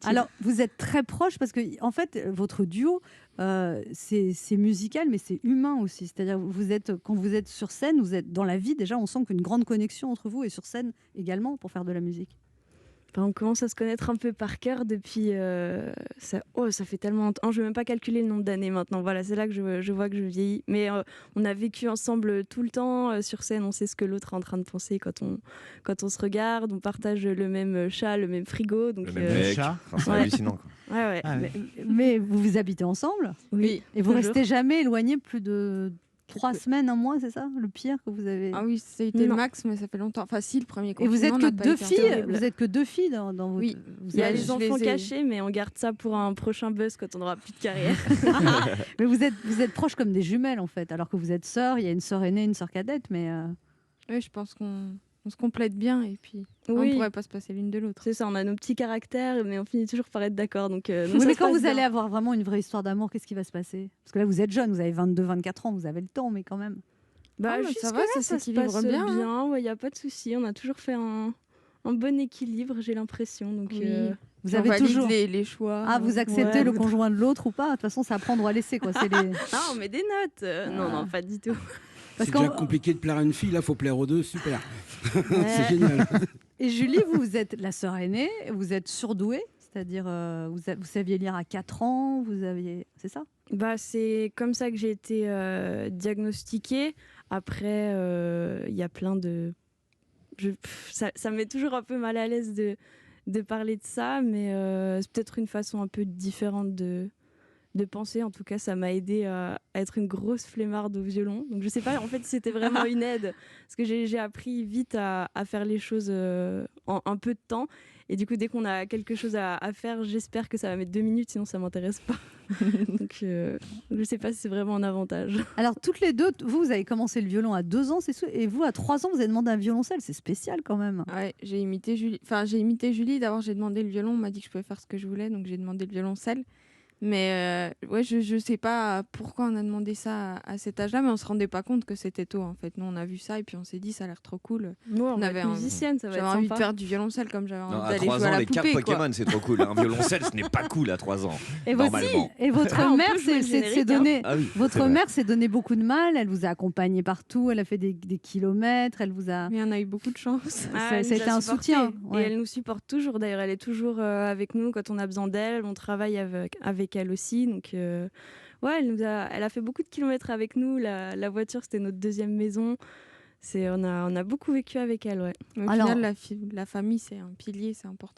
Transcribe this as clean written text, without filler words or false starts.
Alors, vous êtes très proches parce que, en fait, votre duo, c'est musical, mais c'est humain aussi. C'est-à-dire, quand vous êtes sur scène, vous êtes dans la vie, déjà, on sent qu'une grande connexion entre vous et sur scène également pour faire de la musique. On commence à se connaître un peu par cœur depuis. Ça fait tellement longtemps. Je ne vais même pas calculer le nombre d'années maintenant. Voilà, c'est là que je vois que je vieillis. Mais on a vécu ensemble tout le temps sur scène. On sait ce que l'autre est en train de penser quand on se regarde. On partage le même chat, le même frigo. Donc, Le même mec. chat. Enfin, c'est Ouais. hallucinant, quoi. Ouais. Ah, ouais. Mais vous habitez ensemble Oui. et vous toujours. restez jamais éloignés plus de 3 semaines, un mois, c'est ça? Le pire que vous avez. Ah oui, c'était le Non. max, mais ça fait longtemps. Enfin, si, le premier Et confinement, vous êtes on que n'a pas deux été filles. horrible. Vous êtes que 2 filles dans votre. Oui. Il y a Ouais, les je enfants les ai- cachés, mais on garde ça pour un prochain buzz quand on n'aura plus de carrière. Mais vous êtes proches comme des jumelles en fait, alors que vous êtes sœurs. Il y a une sœur aînée, une sœur cadette, mais. Oui, je pense qu'on se complète bien et puis on Oui. ne pourrait pas se passer l'une de l'autre. C'est ça, on a nos petits caractères, mais on finit toujours par être d'accord. Donc, Oui, mais quand vous allez avoir vraiment une vraie histoire d'amour, qu'est-ce qui va se passer? Parce que là, vous êtes jeune, vous avez 22, 24 ans, vous avez le temps, mais quand même. Ah, mais ça jusque-là, va, ça se s'équilibre passe bien, hein. bien. Il n'y a pas de souci. On a toujours fait un bon équilibre, j'ai l'impression. Donc, Oui. Vous Puis on avez valide toujours. les choix. Ah, vous acceptez Ouais. le conjoint de l'autre ou pas? De toute façon, c'est à prendre ou à laisser, quoi. C'est les. Non, on met des notes. Non, pas du tout. Parce C'est déjà qu'en- compliqué de plaire à une fille, là, faut plaire aux deux, super. Ouais. C'est génial. Et Julie, vous êtes la sœur aînée, vous êtes surdouée, c'est-à-dire vous saviez lire à 4 ans, c'est ça? C'est comme ça que j'ai été diagnostiquée. Après, il y a plein de... ça me met toujours un peu mal à l'aise de parler de ça, mais c'est peut-être une façon un peu différente de penser. En tout cas, ça m'a aidé à être une grosse flemmarde au violon. Donc je sais pas en fait si c'était vraiment une aide, parce que j'ai appris vite à faire les choses en un peu de temps. Et du coup, dès qu'on a quelque chose à faire, j'espère que ça va mettre 2 minutes, sinon ça m'intéresse pas. Donc je sais pas si c'est vraiment un avantage. Alors, toutes les deux, vous avez commencé le violon à 2 ans, et vous, à 3 ans, vous avez demandé un violoncelle. C'est spécial quand même. Ouais, j'ai imité Julie. Enfin, j'ai imité Julie. D'abord, j'ai demandé le violon. On m'a dit que je pouvais faire ce que je voulais, donc j'ai demandé le violoncelle. Mais ouais, je sais pas pourquoi on a demandé ça à cet âge-là, mais on se rendait pas compte que c'était tôt en fait. Nous, on a vu ça et puis on s'est dit ça a l'air trop cool. Moi, on avait va être musicienne, ça va J'avais être envie de sympa. faire du violoncelle comme j'avais Non, envie à d'aller 3 jouer à ans, la les cartes poupée, Pokémon, quoi. c'est trop cool. Un violoncelle, ce n'est pas cool à 3 ans. Et Normalement. votre Ah, on mère peut jouer le s'est générique, donné. Ah oui, c'est Votre vrai. mère s'est donné beaucoup de mal. Elle vous a accompagné partout. Elle a fait des kilomètres. Elle vous a. Mais on a eu beaucoup de chance. Ah, Ça elle a nous été un supportés. soutien, Et ouais. elle nous supporte toujours. D'ailleurs, elle est toujours avec nous quand on a besoin d'elle. On travaille avec elle aussi. Donc, ouais, elle a fait beaucoup de kilomètres avec nous. La voiture, c'était notre deuxième maison. On a beaucoup vécu avec elle, ouais. Mais au Alors- final, la famille, c'est un pilier, c'est important.